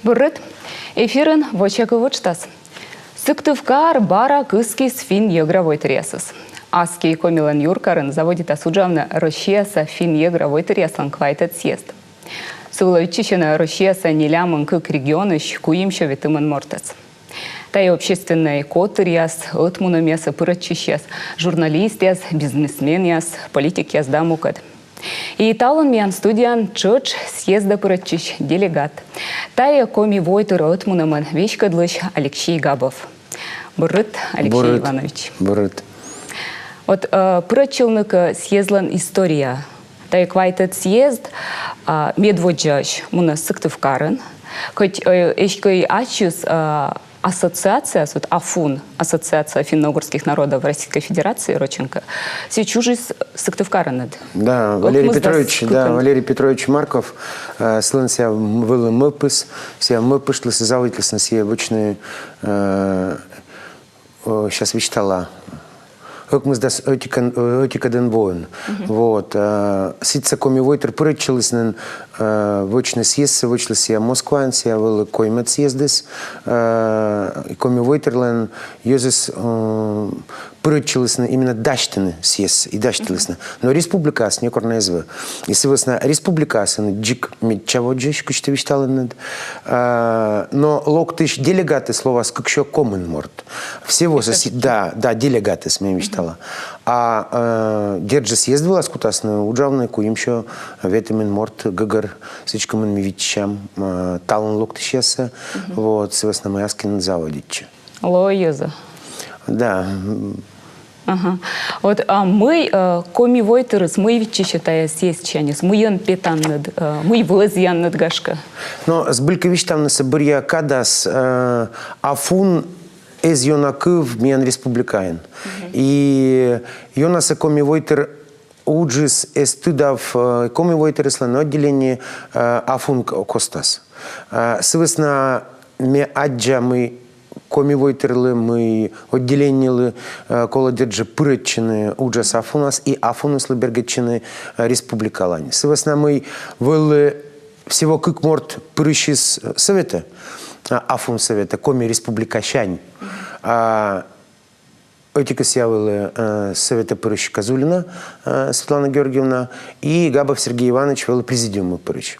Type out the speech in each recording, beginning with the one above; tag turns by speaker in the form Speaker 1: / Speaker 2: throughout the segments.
Speaker 1: Буррыт, эфирын вочакы вочтас. Сыктывкар бара кыски сфин егровой тресас. Аски комилан юркарын заводит осуджавна Россияса фин егровой треслан квайтет съезд. Суловичищена Россияса нелямын кык регионыш куимшо витымын мортас. Тай общественный котыряс, отмуномеса пырачищас, журналистяс, бизнесменяс, политикяс дамукат. И талон миян студиян чоч съезда пырачищ делегат. Тая коми войтыр отмуноман вещкадлыш Алексей Габов. Буррыт, Алексей Иванович.
Speaker 2: Буррыт.
Speaker 1: Вот пырачылныка съездлан история. Тай квайтет съезд медводжаш муна Сыктывкарын. Хоть эшкой ачус ассоциация, вот АФУН, Ассоциация финно-угорских народов Российской Федерации, Роченко, все чужие Сыктывкарын.
Speaker 2: Да, Валерий Петрович Марков, слын себя вылы мыпыс, себя мыпышлы, завытлись на себе обычные, сейчас вычитала. Как мы сдас отикаден воин. Вот. Ситца коми войтер прычились на вочный съезд, вочились я Москва, я был коймет съездес, коми войтерлен юзес прычились на именно даштины съезд и даштились на. Но республика с некорная зв. Если вы на республика с джик митчаводжиш, кучте вишталы над. Но локтыш делегаты слова с как еще комен морт. Всего да делегаты с моими А держа съезд была скутасна уджавна куимшо ветемен морт гагар сичкамен мивичам талон локтышеса вот свесна маяскин заводичи.
Speaker 1: Лоеза.
Speaker 2: Да.
Speaker 1: Ага. Вот мы коми войтерс мы вичища съезд чанис мы петан над мы влазьян над гашка. Но
Speaker 2: с былькович там на соборья кадас афун из Йонакыв миян республикаин. И Йонаса коми войтер уджис эстудав коми войтер ислан отделение афун костас. Свысна ме аджа мы коми войтерлы мы отделение коло держи пырычины уджас афунас и афунаслы бергачины республикалани. Свысна мы вылы всего как морт пырыщис совета. Афун совета, коми республикащань. Этика сявыла совета Пырыщ Казулина Светлана Георгиевна и Габов Сергей Иванович вела президиума Пырыщ.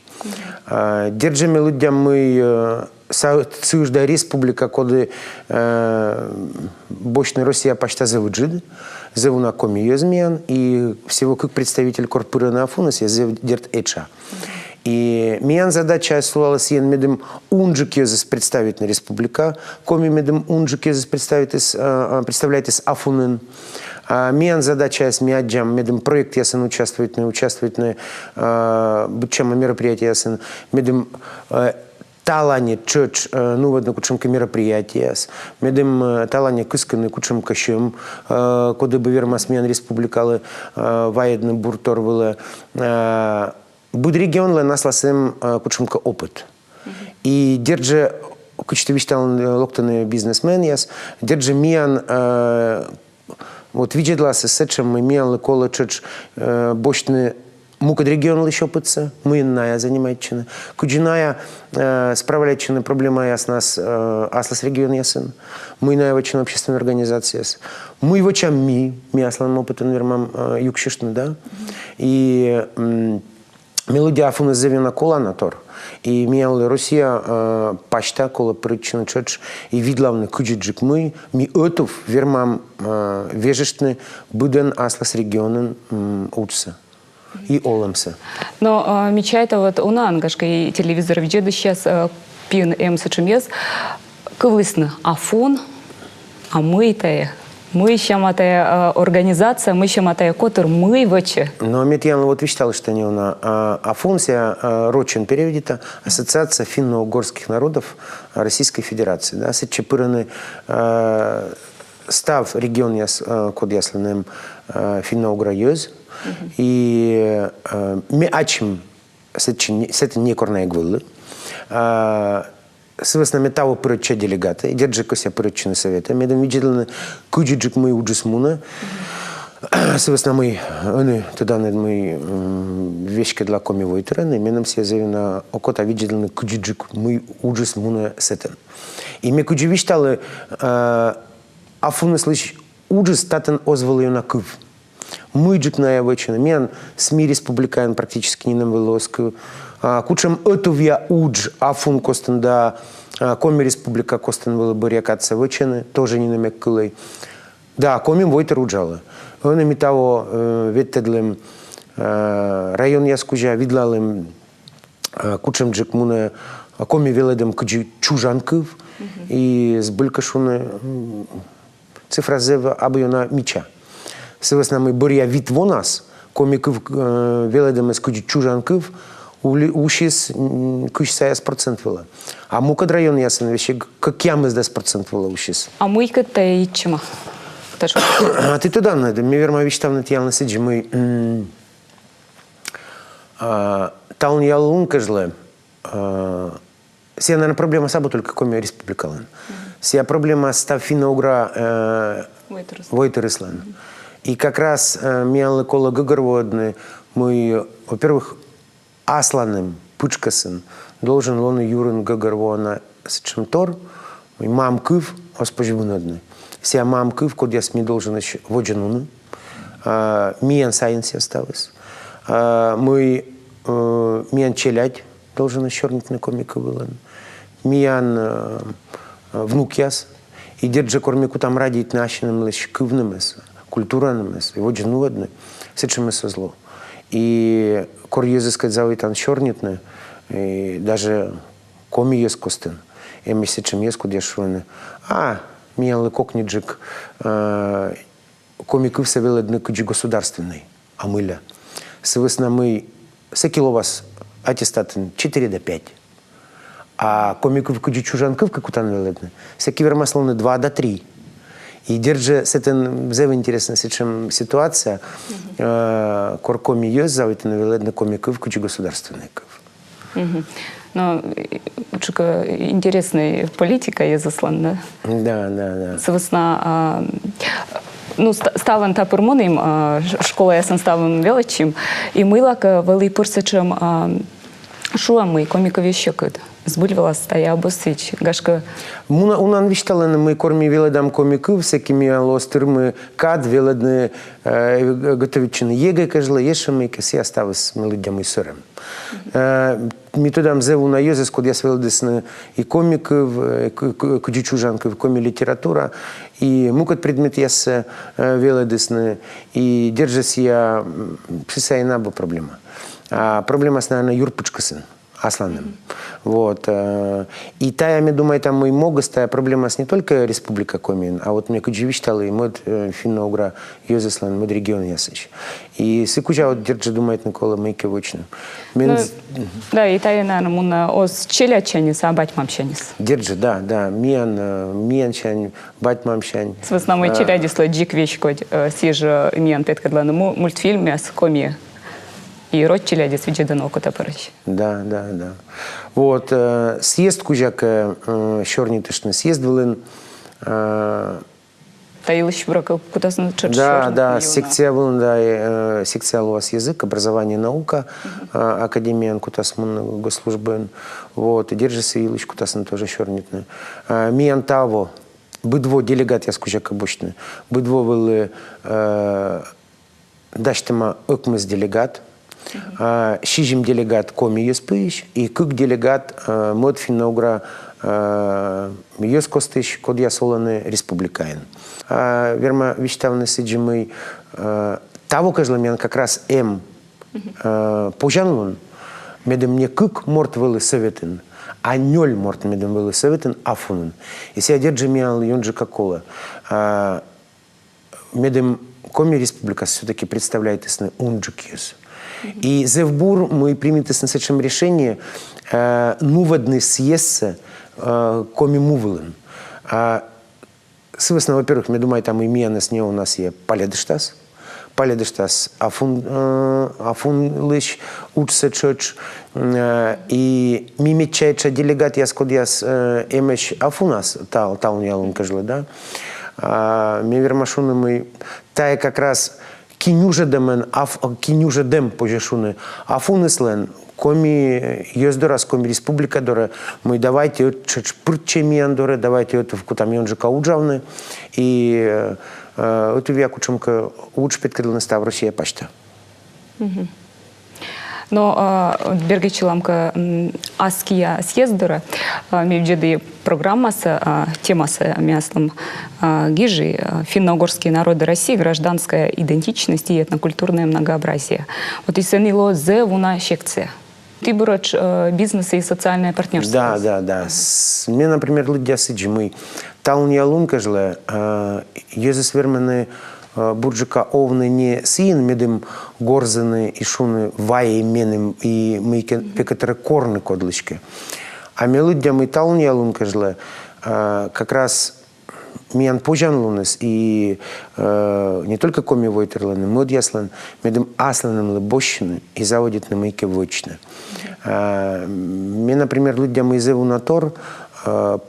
Speaker 2: Держими людям мы сужда республика, коды бочная Россия почта завуджид, завуна коми юзмиян и всего как представитель корпоры на Афунас я завдерт эча. И миян задача слуалась ен медем унджик юзес представить на республика, коми медем унджик юзес представляет из Афунын. Миян задача с мияджам медем проект ясен участвовать на бычама мероприятия ясен медем талане чёч ну вот на кучемка мероприятия медем талане кысканы кучемка щем коды бы вермас миян республикалы военный буртор было Буд регион насласем кучемка опыт. И держи кучте виштал локтаны бизнесмен яс, держи миян вот виджедласы сечем мы миян лекола чуч бочны мукад регион еще пытся, мы иная занимается. Куджиная справляется проблема яс нас аслас регион ясен. Мы иная очень общественная организация яс. Мы его чем ми аслан опытен вермам юкшишны, да. И мелодия афуна завена кола на тор. И мияла Россия пашта кола причина чоч и видлавны куджиджик мы отов вермам вежештны буден аслас регионен учса. И олемся.
Speaker 1: Но мечайта вот у ангашка и телевизор видео сейчас пин сочумес кывлысны афон, а мы щаматая организация, мы щаматая котор, мы ваче.
Speaker 2: Но Метьян вот вещал, что не она. Афунсия Рочин переведена Ассоциация финно-угорских народов Российской Федерации. Да, сечепыраны став регион яс код ясленным финно-уграюз. И мы ачим с этим не корная гвылы. Свестно метаво поруча делегаты, держи кося поручены советы. Медом видели куджиджик мы уджисмуна. Соответственно, мы, тогда мы вещи для коми войтеры, мы нам все на окота видели куджиджик, мы ужас муна сетен. И мы кудживиштали, афуны слышь ужас татен озвали на кыв. Мы джикная вечина, мен СМИ республикан практически не нам вылоску. Кучем этувья удж афун костен да коми республика костен было бы рекаться вечины, тоже не намек кылей. Да, комим войтер уджала. Он ими того ветедлем район яскужа видлалем кучем джик муна коми веледем куджи чужанков и с былькашуны цифра зева абьона мича. Соответственно, мы боря вид во нас, комиков веледем с куджи чужанков ушис куч 60% вела. А мукад район ясен вещи как ям из 10% вела ушис.
Speaker 1: А мы ката и чема?
Speaker 2: А ты туда надо. Мне верно вещи там на тял сиджи мы таун ялун кажле. Сия, наверное, проблема сабу только коми республикален. Сия проблема став финна угра войтерислен. И как раз миан лекола гагорводны мы, во-первых, асланым пучкасын должен лоны юрин гагорвона с чем тор, мы мамкыв оспоживунадны. Сия мамкыв, код я сми должен еще воджануны. Миан сайенс осталось. Мы миан челядь должен еще на комика вылан. Миан внук яс. И держа кормику там радить нашим лишь кывным культурным и воджануадны. Все чем это зло. И корьезы сказали там чернитны. И даже коми есть костен. И мы все чем есть куда швыны. Миан лекокниджик комиков все веледны куджи государственный. А мыля. Соответственно, мы секило вас аттестатын 4 до 5. А комиков куджи чужанков как утан веледны. Всякие вермаслоны 2 до 3. И держа с этим взяв интересно, с чем ситуация, коркоми есть завитаны веледны комиков куджи государственников.
Speaker 1: Но интересная политика є заслан, да?
Speaker 2: Да.
Speaker 1: Соответственно, ну, ставен та пурмоним, школа ясен ставен величим, і милак вели пурсачем, що ми комікові щекид. Збульвала стая або свіч. Гашка...
Speaker 2: Унан виштален мы корми веледам комиков, всякими лостырмы кад веледны готовичны егэ кажла ешами, каси оставыс мелодям и сырым. Ми тудам зеву на йозес, код я свеледесны и комиков, куджи чужанков, коми литература, и мукат предмет яс веледесны, и держась я псисайна бо проблема. А проблема, наверное, юрпучка сын. Асланом. Вот. И та, я думаю, там и могут, та проблема с не только Республика Комин, а вот мне кудживиштала и мод финна угра Йозеслан, мод регион ясыч. И сыкуча вот держи думает Никола Мейке вочно.
Speaker 1: Да, и та, наверное, муна оз челячанис, а батьмамщанис.
Speaker 2: Держи, да. Миан чань, батьмамщань.
Speaker 1: С основной челядисла джик вещь, код сижа миан петкадлана мультфильм с коми. И род челядис виджедан окота парыч.
Speaker 2: Да. Вот, съезд кужак щорнитышный съезд вылын.
Speaker 1: Таилыш брака кутасын чырш.
Speaker 2: Да, секция вылын, да, секция у вас язык, образование, наука, академия кутасмун госслужбы. Вот, и держится илыш кутасын тоже щорнитный. Миан таво, быдво делегат яс кужак обычный. Быдво вылы даштема окмыс делегат. Шижим делегат коми еспыш и как делегат мод финаугра ескостыш код я солоны республикаин. Верма виштавны сиджимы того каждый как раз пожанлун медем не как морт вылы советен, а ноль морт медем вылы советен афунун. И ся держи миал юнджи какола медем коми республика все-таки представляет истинный унджикьюс. И зевбур мы примем с нашим решением нувадный съезд коми мувлен. Соответственно, во-первых, я думаю, там имя нас не у нас есть палядыштас, афун лишь учится чуть и мимичайча делегат я скодяс эмеш афунас таун ялун кажлы, да. Ми вермашуны мы тая как раз кинюжедем пожешуны, афунеслен, коми ездорас, коми республика доре, мы давайте прчемиян доре, давайте это в кутам йонжика уджавны, и это вяку чумка уч петкрилна став Россия пачта.
Speaker 1: Но бергечиламка аския съездора мевджеды программасы темасы мяслом гижи финно-угорские народы России, гражданская идентичность и этнокультурное многообразие. Вот и сенило зе вуна секция. Ты бурач бизнеса и социальное партнерство.
Speaker 2: Да. Мне, например, люди сиджи, мы талния лунка жле, езес вермены бурджика овны не син, медем горзаны и шуны ваи менем и мы пекатеры корны кодлычки. А мне люди мы талния лунка жле, как раз миян пожан лунес и не только коми войтерланы, мод яслан, медем асланом лебощины и заводит на мейке вочны. Мне, например, люди мы зеву на тор,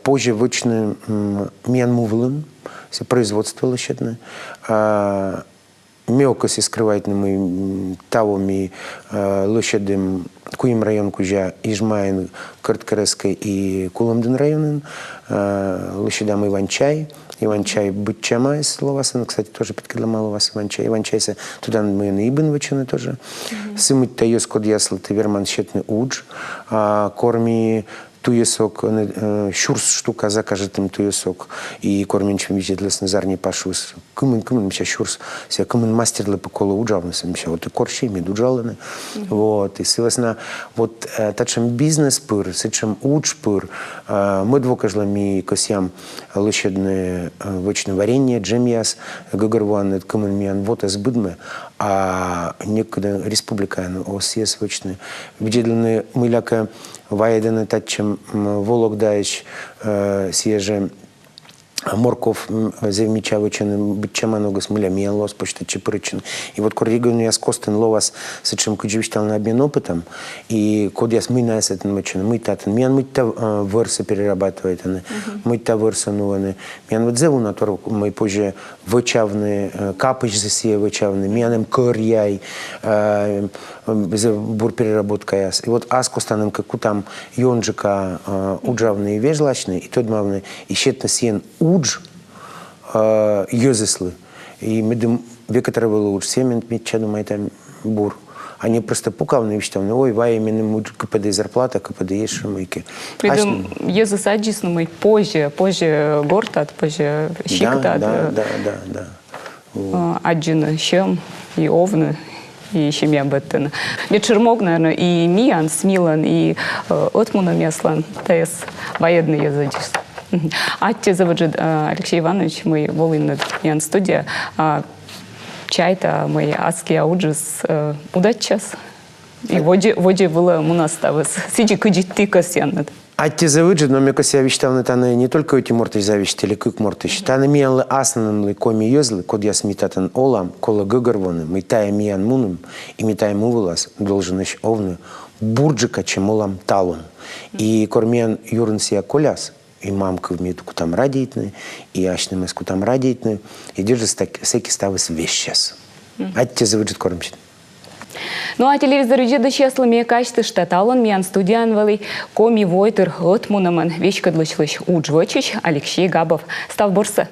Speaker 2: позже вочны миян мувлен, все производство лощадное. Мелкость скрывает мы тавами лощадым куим район кужа Ижмаин, Карткареской и Куламден районен, лощадам Иван-чай бытчама из Ловасан, кстати, тоже подкидламал у вас Иван-чай. Иван-чайся туда мы на Ибн вычены тоже. Сымуть тайос код ясл ты верман щетный удж, корми туесок, щурс штука закажет им туесок, и корминчим видит лес назарний пашус. Кымын мся щурс, ся кымын мастер лепо коло уджавнысы мся, вот и корщи медуджаланы. Вот, и силасна, вот тачем бизнес пыр, сычем удж пыр, мы двокажлами косям лощадные вочные варенье, джемьяс, гагарван, кымын миян вот избыдме, а некогда республика, осъес вочные, видели мыляка ваеданы тачем Вологдаич съеже морков завмеча вычен бычама нога смыля миялос почта чепрычин. И вот корригуну я скостен ловас сычем кудживичтал на обмен опытом и код я смына с этим вычен мы татен миян мы та верса перерабатывает мы та верса нуваны миян вот зеву на тор мы позже вычавны капыч засея вычавны мияnem корьяй бур переработка яс. И вот аско станем как там йонжика уджавные вежлачные и тот мавны и щетно сиен удж йозеслы. И мы дым векоторы было удж семен митчаду май там бур. Они просто пукавные вещи там, ой, вай именно КПД зарплата, КПД есть шумыки.
Speaker 1: Придем езус аджисну мы позже гортат, позже щиктат.
Speaker 2: Да.
Speaker 1: Аджина щем и овны. И семья беттена. Вечермог, наверное, и миян, смилан, и отмуна мяслан, тес военный язычис. А те заводжет Алексей Иванович, мы волынны миян студия, чайта мы аски ауджис удаччас. И воде было мунаставас. Сиди кыджитты косяннат.
Speaker 2: А те завыджет, но мне кося вещтавны таны не только эти морты завещт, или как мортыш. Таны миян лы аснанын лы коми йозлы, код я смитатан олам, кола гыгарвоны, митая миян муным, и митая мувылас, должен ищ овны, бурджика чем олам талон. И кормиян юрн сия коляс, и мамка в миту кутам радиетны, и ашным из кутам радиетны, и держит всякий ставыс вещас. А те завыджет кормчит.
Speaker 1: Ну а телевизор үжеді шеслыме качты штаталын миян студиянвалый коми войтыр отмунаман вещкадлычлыш уджвочич Алексей Габов. Став борсы.